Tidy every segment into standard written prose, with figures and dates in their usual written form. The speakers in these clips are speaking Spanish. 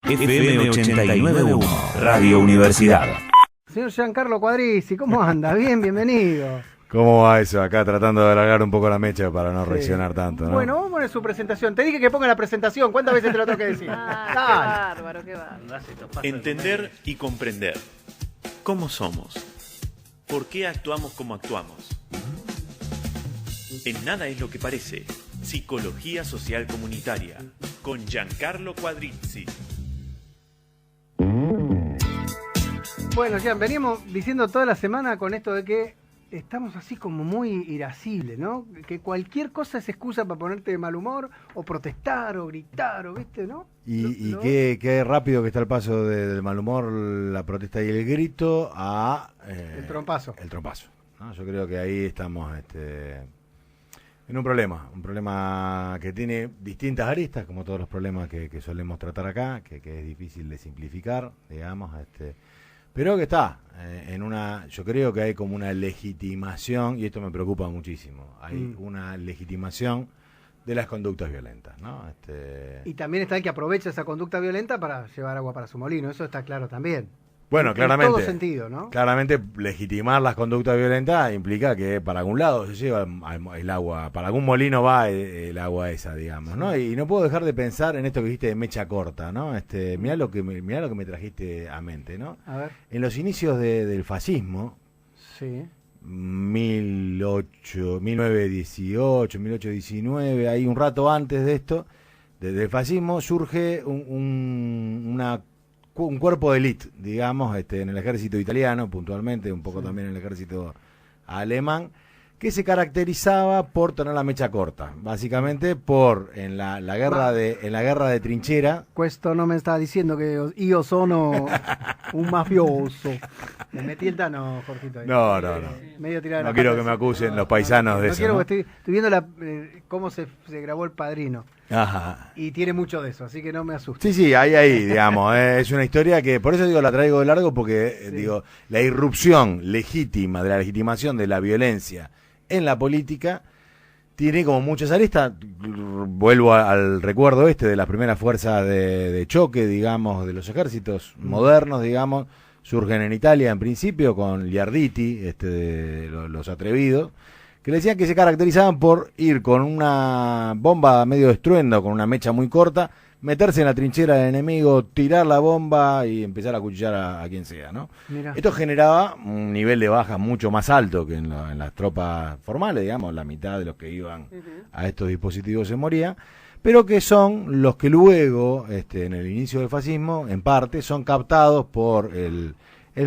FM 89.1, Radio Universidad. Señor Giancarlo Quadrizzi, ¿cómo anda? Bien, bienvenido. ¿Cómo va eso? Acá tratando de alargar un poco la mecha para no reaccionar tanto, ¿no? Bueno, vamos a poner su presentación. Te dije que ponga la presentación. ¿Cuántas veces te lo tengo que decir? Qué bárbaro, qué bárbaro. Entender y comprender cómo somos, por qué actuamos como actuamos. En nada es lo que parece. Psicología social comunitaria con Giancarlo Quadrizzi. Bueno, Gian, veníamos diciendo toda la semana con esto de que estamos así como muy irascibles, ¿no? Que cualquier cosa es excusa para ponerte de mal humor, o protestar, o gritar, o ¿viste, no? Y qué rápido que está el paso del mal humor, la protesta y el grito a... el trompazo. El trompazo, ¿no? Yo creo que ahí estamos en un problema que tiene distintas aristas, como todos los problemas que solemos tratar acá, que es difícil de simplificar, digamos, pero que está yo creo que hay como una legitimación, y esto me preocupa muchísimo, hay una legitimación de las conductas violentas, ¿no? Y también está el que aprovecha esa conducta violenta para llevar agua para su molino, eso está claro también. Bueno, claramente. En todo sentido, ¿no? Claramente, legitimar las conductas violentas implica que para algún lado se lleva el agua, para algún molino va el agua esa, digamos, ¿no? Y no puedo dejar de pensar en esto que dijiste de mecha corta, ¿no? Mirá lo que me trajiste a mente, ¿no? A ver. En los inicios del fascismo, sí. 1918, 1819, ahí un rato antes de esto, del fascismo, surge un cuerpo de élite, digamos, en el ejército italiano, puntualmente, un poco también en el ejército alemán, que se caracterizaba por tener la mecha corta, básicamente en la guerra de trinchera. Questo no me está diciendo que io sono un mafioso. Me metí el tano, Jorgito. Ahí. No. Medio tirado No quiero que me acusen los paisanos de eso. Quiero, ¿no? estoy viendo cómo se grabó El Padrino. Ajá. Y tiene mucho de eso, así que no me asuste. Sí, ahí, digamos, es una historia que, por eso digo, la traigo de largo, porque, digo, la irrupción legítima de la legitimación de la violencia en la política tiene como muchas aristas. Vuelvo al recuerdo de las primeras fuerzas de choque, digamos, de los ejércitos modernos, digamos, surgen en Italia en principio con gli Arditi, de los atrevidos, que le decían que se caracterizaban por ir con una bomba medio de estruendo, con una mecha muy corta, meterse en la trinchera del enemigo, tirar la bomba y empezar a acuchillar a quien sea, ¿no? Mirá. Esto generaba un nivel de baja mucho más alto que en las tropas formales, digamos, la mitad de los que iban a estos dispositivos se moría, pero que son los que luego, en el inicio del fascismo, en parte, son captados por el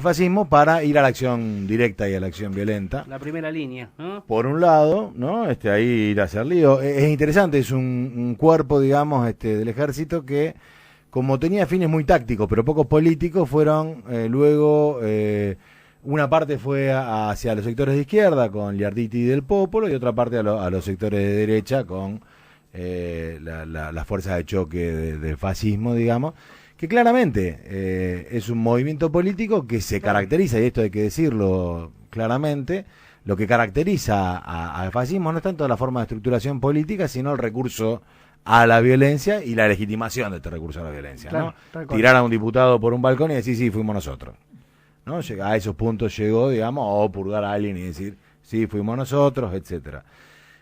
fascismo para ir a la acción directa y a la acción violenta. La primera línea, ¿no? Por un lado, ¿no? Ahí ir a hacer lío. Es interesante, es un cuerpo, digamos, del ejército que, como tenía fines muy tácticos, pero pocos políticos, fueron luego, una parte fue hacia los sectores de izquierda, con gli Arditi del Popolo, y otra parte a los sectores de derecha, con las fuerzas de choque del fascismo, digamos, que claramente es un movimiento político que se caracteriza, y esto hay que decirlo claramente, lo que caracteriza al fascismo no es tanto la forma de estructuración política, sino el recurso a la violencia y la legitimación de este recurso a la violencia, claro, ¿no? Tirar a un diputado por un balcón y decir, sí, fuimos nosotros, ¿no? A esos puntos llegó, digamos, o purgar a alguien y decir, sí, fuimos nosotros, etcétera.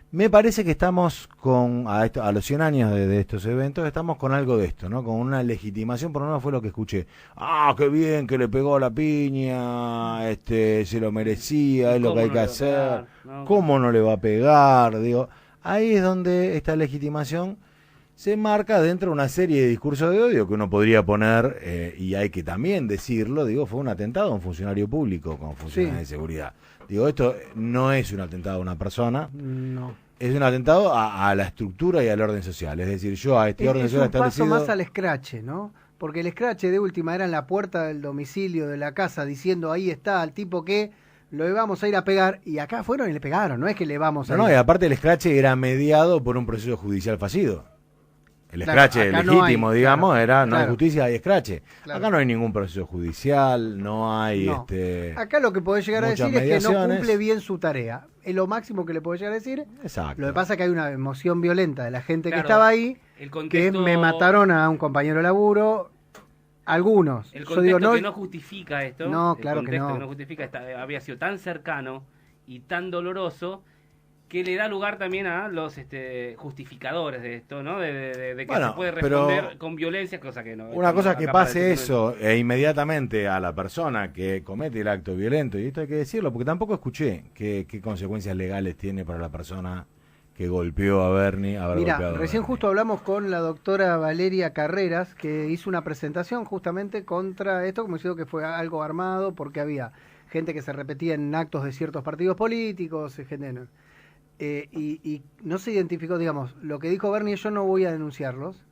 Me parece que estamos a los 100 años de estos eventos, estamos con algo de esto, ¿no? Con una legitimación, por lo menos fue lo que escuché. Ah, qué bien que le pegó la piña, se lo merecía, es lo que hay que hacer. ¿Cómo no le va a pegar? Digo, ahí es donde esta legitimación se marca dentro de una serie de discursos de odio que uno podría poner, y hay que también decirlo, digo, fue un atentado a un funcionario público con funciones de seguridad. Digo, esto no es un atentado a una persona, No. es un atentado a la estructura y al orden social. Es decir, yo a este orden social establecido... Es un paso más al escrache, ¿no? Porque el escrache de última era en la puerta del domicilio de la casa diciendo, ahí está, al tipo que lo íbamos a ir a pegar, y acá fueron y le pegaron, no es que le vamos a ir. No, y aparte el escrache era mediado por un proceso judicial fallido. El escrache legítimo, digamos, no hay justicia, hay escrache. Claro. Acá no hay ningún proceso judicial, no hay... Acá lo que podés llegar a decir es que no cumple bien su tarea. Es lo máximo que le podés llegar a decir. Exacto. Lo que pasa es que hay una emoción violenta de la gente que estaba ahí, que me mataron a un compañero de laburo, Algunos. El Yo contexto digo, que no justifica esto. No, el claro que contexto no. que no justifica había sido tan cercano y tan doloroso que le da lugar también a los justificadores de esto, ¿no? De que Bueno, se puede pero responder con violencia, cosa que no. Una cosa es que acá para pase decirlo. eso inmediatamente a la persona que comete el acto violento, y esto hay que decirlo, porque tampoco escuché qué consecuencias legales tiene para la persona que golpeó a Bernie haber Mira, golpeado a recién Bernie. justo hablamos con la doctora Valeria Carreras, que hizo una presentación justamente contra esto, como diciendo que fue algo armado, porque había gente que se repetía en actos de ciertos partidos políticos, gente... y no se identificó, digamos, lo que dijo Bernie, yo no voy a denunciarlos,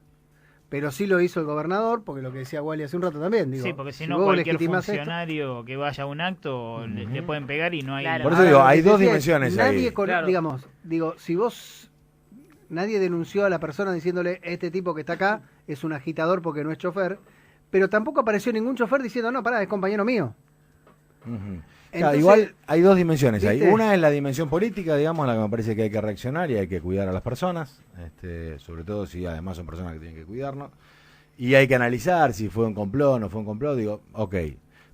pero sí lo hizo el gobernador, porque lo que decía Wally hace un rato también, digo, Sí, porque si no vos cualquier legitimás esto- funcionario que vaya a un acto le pueden pegar y no hay... Claro. Por eso digo, Ahora, hay lo que dos decía es, dimensiones nadie ahí. Claro. Digamos, digo, si vos... Nadie denunció a la persona diciéndole, este tipo que está acá es un agitador porque no es chofer, pero tampoco apareció ningún chofer diciendo, no, pará, es compañero mío. Ujú. Entonces, igual hay dos dimensiones ahí. ¿viste? Una es la dimensión política, digamos, la que me parece que hay que reaccionar y hay que cuidar a las personas, sobre todo si además son personas que tienen que cuidarnos. Y hay que analizar si fue un complot o no fue un complot, digo, ok.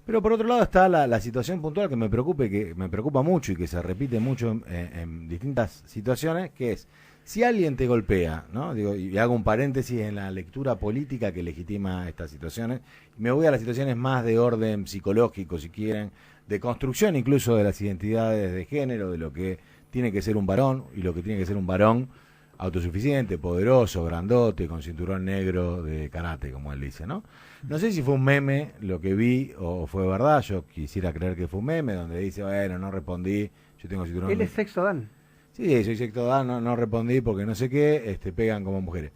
Pero por otro lado está la situación puntual que me preocupa mucho y que se repite mucho en distintas situaciones, que es, si alguien te golpea, ¿no? Digo, y hago un paréntesis en la lectura política que legitima estas situaciones, me voy a las situaciones más de orden psicológico, si quieren, de construcción incluso de las identidades de género, de lo que tiene que ser un varón y lo que tiene que ser un varón autosuficiente, poderoso, grandote, con cinturón negro de karate, como él dice, ¿no? No sé si fue un meme lo que vi o fue verdad, yo quisiera creer que fue un meme donde dice, bueno, no respondí, yo tengo cinturón él es sexo Dan. Sí, soy sector A, no respondí porque no sé qué, pegan como mujeres.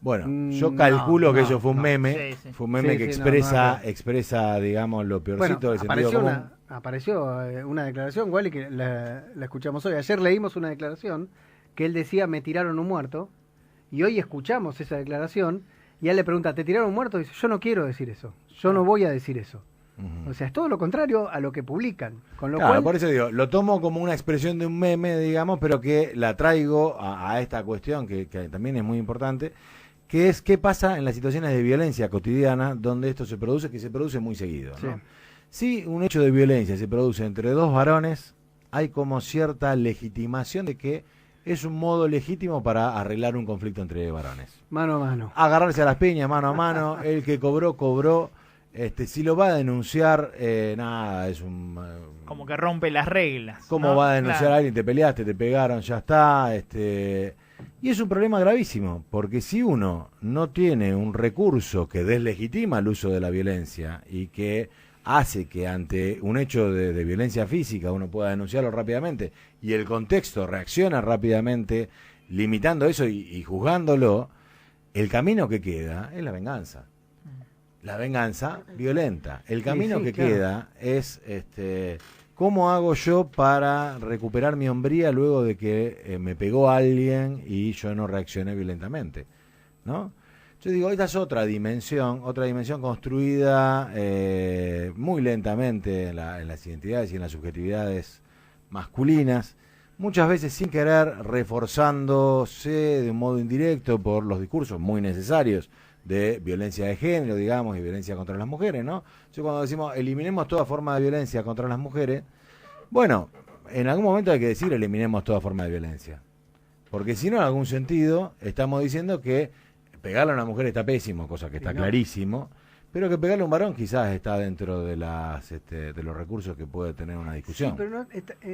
Bueno, yo no, calculo que no, eso fue un no. meme, Sí, sí. fue un meme Sí, que sí, expresa, no. expresa, digamos, lo Bueno, peorcito del sentido común. apareció una declaración, Wally, que la escuchamos hoy. Ayer leímos una declaración que él decía, me tiraron un muerto, y hoy escuchamos esa declaración, y él le pregunta, ¿te tiraron un muerto? Y dice, yo no quiero decir eso, yo no voy a decir eso. Ujú. O sea, es todo lo contrario a lo que publican. Con lo Claro, cual, por eso digo, lo tomo como una expresión de un meme, digamos, pero que la traigo a esta cuestión que también es muy importante, que es qué pasa en las situaciones de violencia cotidiana donde esto se produce, que se produce muy seguido, ¿no? Sí. Si un hecho de violencia se produce entre dos varones, hay como cierta legitimación de que es un modo legítimo para arreglar un conflicto entre varones. mano a mano. Agarrarse a las piñas, mano a mano, el que cobró, cobró. Si lo va a denunciar, nada, es un... Como que rompe las reglas. ¿Cómo ¿no? va a denunciar Claro. a alguien? Te peleaste, te pegaron, ya está. Y es un problema gravísimo, porque si uno no tiene un recurso que deslegitima el uso de la violencia y que hace que ante un hecho de violencia física uno pueda denunciarlo rápidamente y el contexto reacciona rápidamente limitando eso y juzgándolo, el camino que queda es la venganza. La venganza violenta. El camino sí, que claro. queda es ¿cómo hago yo para recuperar mi hombría luego de que me pegó alguien y yo no reaccioné violentamente? ¿No? Yo digo, esta es otra dimensión construida muy lentamente en las identidades y en las subjetividades masculinas, muchas veces sin querer, reforzándose de un modo indirecto por los discursos muy necesarios de violencia de género, digamos, y violencia contra las mujeres, ¿no? Yo cuando decimos eliminemos toda forma de violencia contra las mujeres, bueno, en algún momento hay que decir eliminemos toda forma de violencia. Porque si no, en algún sentido, estamos diciendo que pegarle a una mujer está pésimo, cosa que está clarísimo, pero que pegarle a un varón quizás está dentro de de los recursos que puede tener una discusión. Sí, pero no,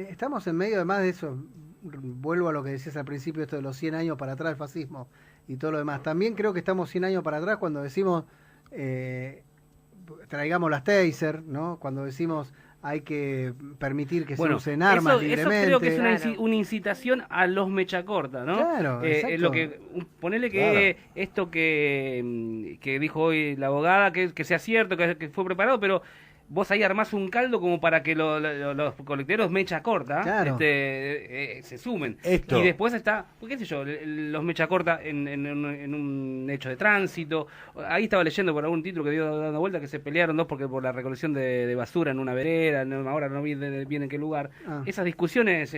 estamos en medio además de eso. Vuelvo a lo que decías al principio, esto de los 100 años para atrás, el fascismo y todo lo demás. También creo que estamos 100 años para atrás cuando decimos traigamos las taser, ¿no? Cuando decimos hay que permitir que se usen armas libremente. Eso creo que es Claro. una incitación a los mecha corta, ¿no? Claro, exacto. Lo que ponele que esto que dijo hoy la abogada, que sea cierto, que fue preparado, pero vos ahí armás un caldo como para que los colectiveros mecha corta Claro. se sumen. Esto. Y después está, qué sé yo, los mecha corta en un hecho de tránsito. Ahí estaba leyendo por algún título que dio dando vuelta que se pelearon dos porque por la recolección de basura en una vereda, ahora no vi bien en qué lugar. Ah. Esas discusiones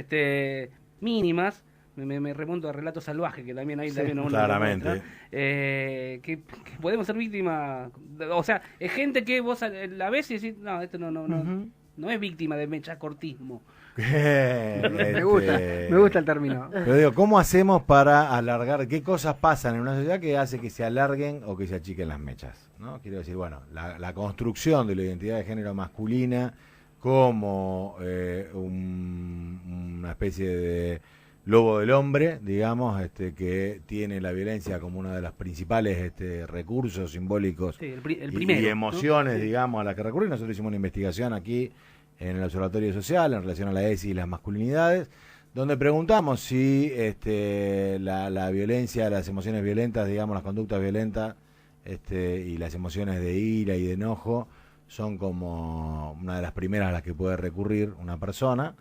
mínimas me remonto a Relato Salvaje, que también hay también una claramente. que podemos ser víctimas, o sea, es gente que vos la ves y decís, no, esto no es víctima de mechacortismo. Me gusta el término. Pero digo, ¿cómo hacemos para alargar? ¿Qué cosas pasan en una sociedad que hace que se alarguen o que se achiquen las mechas? ¿No? Quiero decir, bueno, la construcción de la identidad de género masculina como una especie de lobo del hombre, digamos, que tiene la violencia como uno de los principales recursos simbólicos el primero, y emociones, ¿no? Sí. digamos, a la que recurrir. Nosotros hicimos una investigación aquí en el Observatorio Social en relación a la ESI y las masculinidades, donde preguntamos si la violencia, las emociones violentas, digamos, las conductas violentas y las emociones de ira y de enojo son como una de las primeras a las que puede recurrir una persona,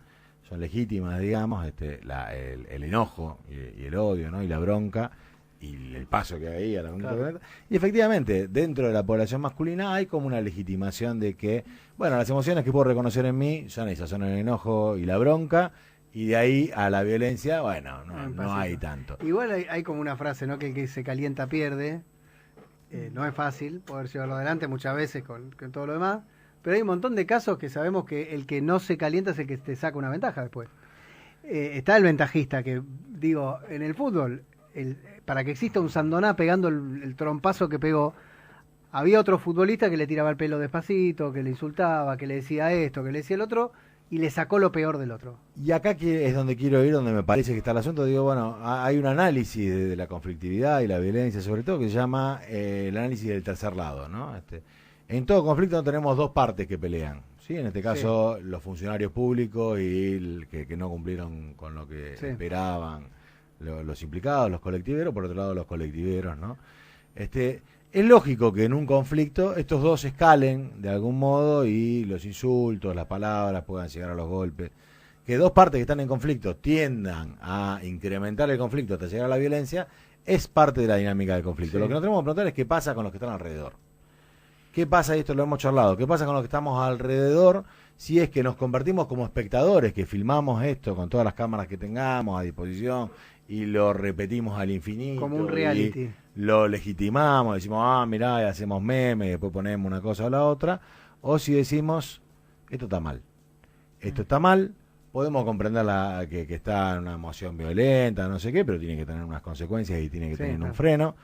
son legítimas, digamos, el enojo y el odio, ¿no? Y la bronca y el paso que hay ahí a la conducta violenta. Y efectivamente, dentro de la población masculina hay como una legitimación de que, bueno, las emociones que puedo reconocer en mí son esas, son el enojo y la bronca, y de ahí a la violencia, bueno, no hay tanto. Igual hay como una frase, ¿no? Que el que se calienta pierde. No es fácil poder llevarlo adelante muchas veces con todo lo demás, pero hay un montón de casos que sabemos que el que no se calienta es el que te saca una ventaja después. Está el ventajista, que digo, en el fútbol, para que exista un Sandoná pegando el trompazo que pegó, había otro futbolista que le tiraba el pelo despacito, que le insultaba, que le decía esto, que le decía el otro, y le sacó lo peor del otro. Y acá es donde quiero ir, donde me parece que está el asunto. Digo, bueno, hay un análisis de la conflictividad y la violencia, sobre todo, que se llama el análisis del tercer lado, ¿no? En todo conflicto tenemos dos partes que pelean, ¿sí? En este caso, los funcionarios públicos y que no cumplieron con lo que esperaban los implicados, los colectiveros, por otro lado, los colectiveros, ¿no? Es lógico que en un conflicto estos dos escalen de algún modo y los insultos, las palabras puedan llegar a los golpes. Que dos partes que están en conflicto tiendan a incrementar el conflicto hasta llegar a la violencia es parte de la dinámica del conflicto. Lo que nos tenemos que preguntar es qué pasa con los que están alrededor. ¿Qué pasa? Y esto lo hemos charlado. ¿Qué pasa con los que estamos alrededor si es que nos convertimos como espectadores, que filmamos esto con todas las cámaras que tengamos a disposición y lo repetimos al infinito? Como un reality. Lo legitimamos, decimos, mirá, y hacemos memes y después ponemos una cosa o la otra. O si decimos, esto está mal. Esto está mal, podemos comprender que está en una emoción violenta, no sé qué, pero tiene que tener unas consecuencias y tiene que tener un freno.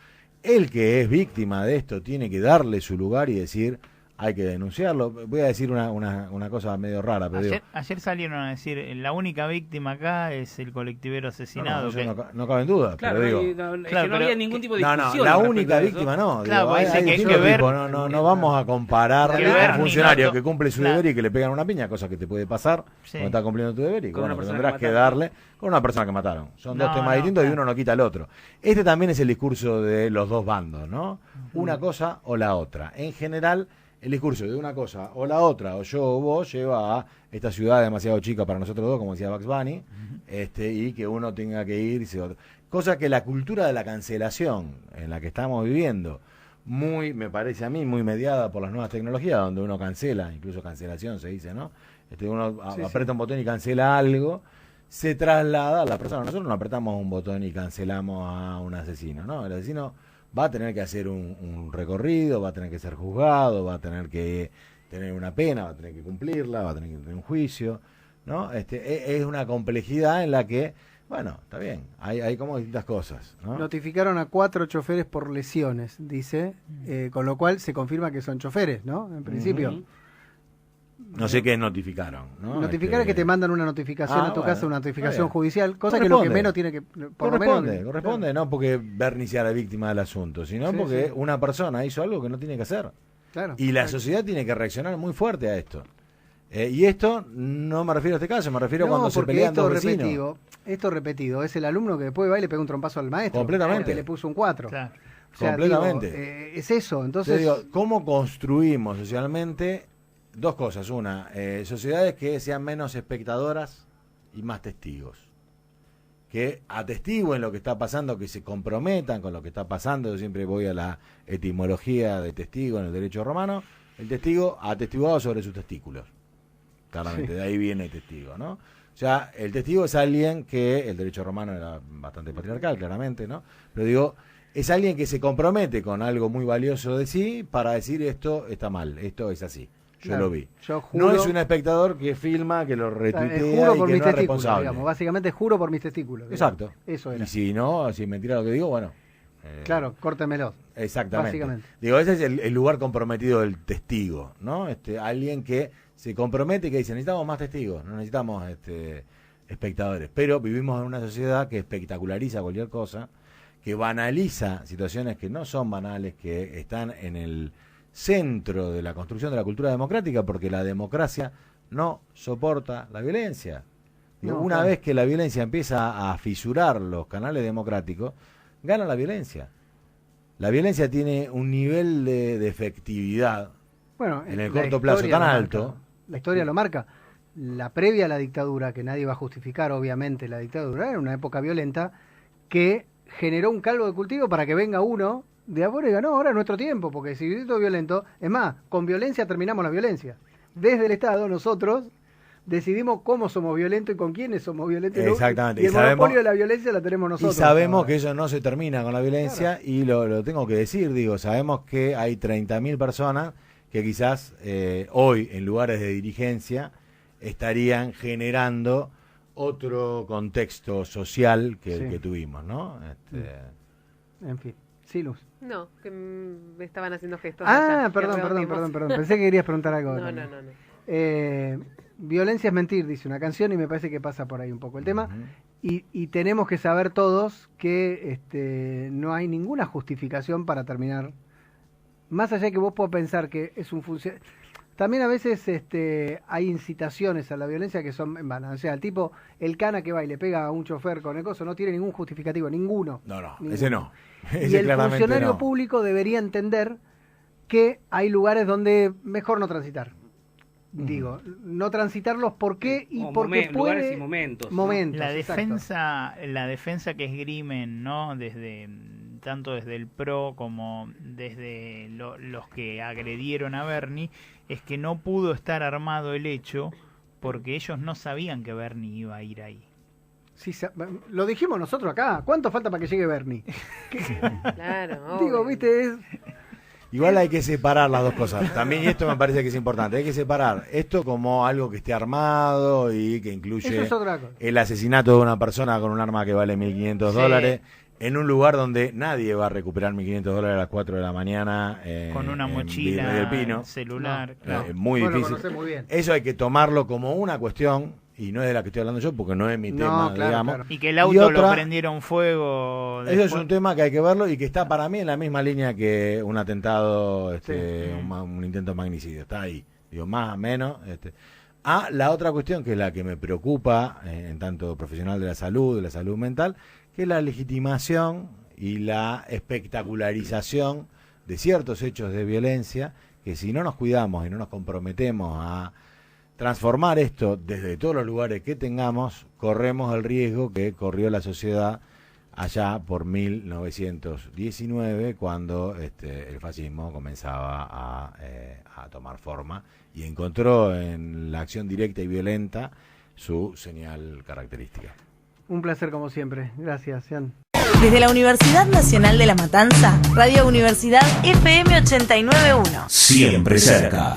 El que es víctima de esto tiene que darle su lugar y decir, hay que denunciarlo. Voy a decir una cosa medio rara, pero ayer salieron a decir, la única víctima acá es el colectivero asesinado. No cabe en duda, claro, pero digo... no había ningún tipo de discusión. La única víctima no. Claro, digo, hay que ver, no vamos a comparar a un funcionario que cumple su deber y que le pegan una piña, cosa que te puede pasar cuando está cumpliendo tu deber y con bueno, tendrás que darle con una persona que mataron. Son dos temas distintos y uno no quita al otro. Este también es el discurso de los dos bandos, ¿no? Una cosa o la otra. En general, el discurso de una cosa o la otra, o yo o vos, lleva a esta ciudad demasiado chica para nosotros dos, como decía Bugs Bunny, y que uno tenga que irse. Cosa que la cultura de la cancelación en la que estamos viviendo, me parece a mí, muy mediada por las nuevas tecnologías, donde uno cancela, incluso cancelación se dice, ¿no? Uno aprieta un botón y cancela algo, se traslada a la persona. Nosotros no apretamos un botón y cancelamos a un asesino, ¿no? El asesino va a tener que hacer un recorrido, va a tener que ser juzgado, va a tener que tener una pena, va a tener que cumplirla, va a tener que tener un juicio, ¿no? Es una complejidad en la que, bueno, está bien, hay como distintas cosas, ¿no? Notificaron a 4 choferes por lesiones, dice, con lo cual se confirma que son choferes, ¿no? En principio. No sé qué notificaron, ¿no? Notificar es que te mandan una notificación a tu casa, una notificación judicial, cosa que lo que menos tiene que... Corresponde, no porque Bernie sea la víctima del asunto, sino porque una persona hizo algo que no tiene que hacer. Claro, y la sociedad tiene que reaccionar muy fuerte a esto. Y esto no me refiero a este caso, me refiero a cuando se pelean dos vecinos. Esto repetido, es el alumno que después va y le pega un trompazo al maestro. Completamente. Que le puso un 4. Claro. O sea, completamente. Es eso, entonces... ¿Cómo construimos socialmente dos cosas? Una, sociedades que sean menos espectadoras y más testigos. Que atestiguen lo que está pasando, que se comprometan con lo que está pasando. Yo siempre voy a la etimología de testigo en el derecho romano. El testigo atestiguado sobre sus testículos. Claramente, de ahí viene el testigo, ¿no? O sea, el testigo es alguien que, el derecho romano era bastante patriarcal, claramente, ¿no? Pero digo, es alguien que se compromete con algo muy valioso de sí para decir esto está mal, esto es así. Yo Claro, lo vi. yo juro, No es un espectador que filma, que lo retuitea juro y por que mis no es testículos, responsable. digamos. Básicamente juro por mis testículos. digamos. Exacto. Eso era. Y si no, si es mentira lo que digo, bueno. Claro, córtemelo. Exactamente. Básicamente. Digo, ese es el lugar comprometido del testigo, ¿no? Alguien que se compromete y que dice, necesitamos más testigos, no necesitamos espectadores. Pero vivimos en una sociedad que espectaculariza cualquier cosa, que banaliza situaciones que no son banales, que están en el centro de la construcción de la cultura democrática, porque la democracia no soporta la violencia. Digo, No, una claro. vez que la violencia empieza a fisurar los canales democráticos, gana la violencia. La violencia tiene un nivel de efectividad Bueno, en el la corto plazo historia tan lo alto. marca. La historia lo marca. La previa a la dictadura, que nadie va a justificar, obviamente, la dictadura, era una época violenta que generó un caldo de cultivo para que venga uno de afuera y diga, no, ahora es nuestro tiempo, porque si esto es violento, es más, con violencia terminamos la violencia. Desde el Estado, nosotros decidimos cómo somos violentos y con quiénes somos violentos. Exactamente. Y el Y sabemos- monopolio de la violencia la tenemos nosotros. Y sabemos ahora. que eso no se termina con la violencia, y lo tengo que decir, digo, sabemos que hay 30.000 personas que quizás hoy en lugares de dirigencia estarían generando otro contexto social que el Sí. que tuvimos, ¿no? En fin, sí, Luz. No, que me estaban haciendo gestos. Ah, allá, que perdón. rebotimos. Pensé que querías preguntar algo. No, también. no. Violencia es mentir, dice una canción, y me parece que pasa por ahí un poco el tema. Ujú. Y tenemos que saber todos que no hay ninguna justificación para terminar. Más allá de que vos puedas pensar que es un funcionario. También a veces hay incitaciones a la violencia que son en vano. O sea, el tipo, el cana que va y le pega a un chofer con el coso, no tiene ningún justificativo, ninguno. No, Ninguno. ese no. Y Ese el claramente funcionario no. público debería entender que hay lugares donde mejor no transitar. Digo, no transitarlos, ¿por qué? Y O porque lugares puede... y momentos. ¿no? Momentos, La exacto. defensa que esgrimen, ¿no? Tanto desde el PRO como desde los que agredieron a Bernie, es que no pudo estar armado el hecho porque ellos no sabían que Bernie iba a ir ahí. Sí, lo dijimos nosotros acá. ¿Cuánto falta para que llegue Bernie? Claro, Digo, obvio. viste, es... Igual hay que separar las dos cosas. También, y esto me parece que es importante, hay que separar esto como algo que esté armado y que incluye Eso es otra cosa. el asesinato de una persona con un arma que vale $1.500 Sí. en un lugar donde nadie va a recuperar $1.500 a las 4 de la mañana. Con una en mochila, Virrey del Pino. celular. No, claro. Es muy Vos lo difícil. conocés muy bien. Eso hay que tomarlo como una cuestión, y no es de la que estoy hablando yo porque no es mi No, tema, claro, digamos. claro. Y que el Y auto otra- lo prendieron fuego. Eso es un tema que hay que verlo y que está para mí en la misma línea que un atentado, Sí. un intento de magnicidio. Está ahí, digo, más o menos. La otra cuestión, que es la que me preocupa en tanto profesional de la salud mental, que es la legitimación y la espectacularización de ciertos hechos de violencia, que si no nos cuidamos y no nos comprometemos a transformar esto desde todos los lugares que tengamos, corremos el riesgo que corrió la sociedad allá por 1919, cuando el fascismo comenzaba a tomar forma y encontró en la acción directa y violenta su señal característica. Un placer como siempre. Gracias, Ian. Desde la Universidad Nacional de La Matanza, Radio Universidad FM 89.1. Siempre cerca.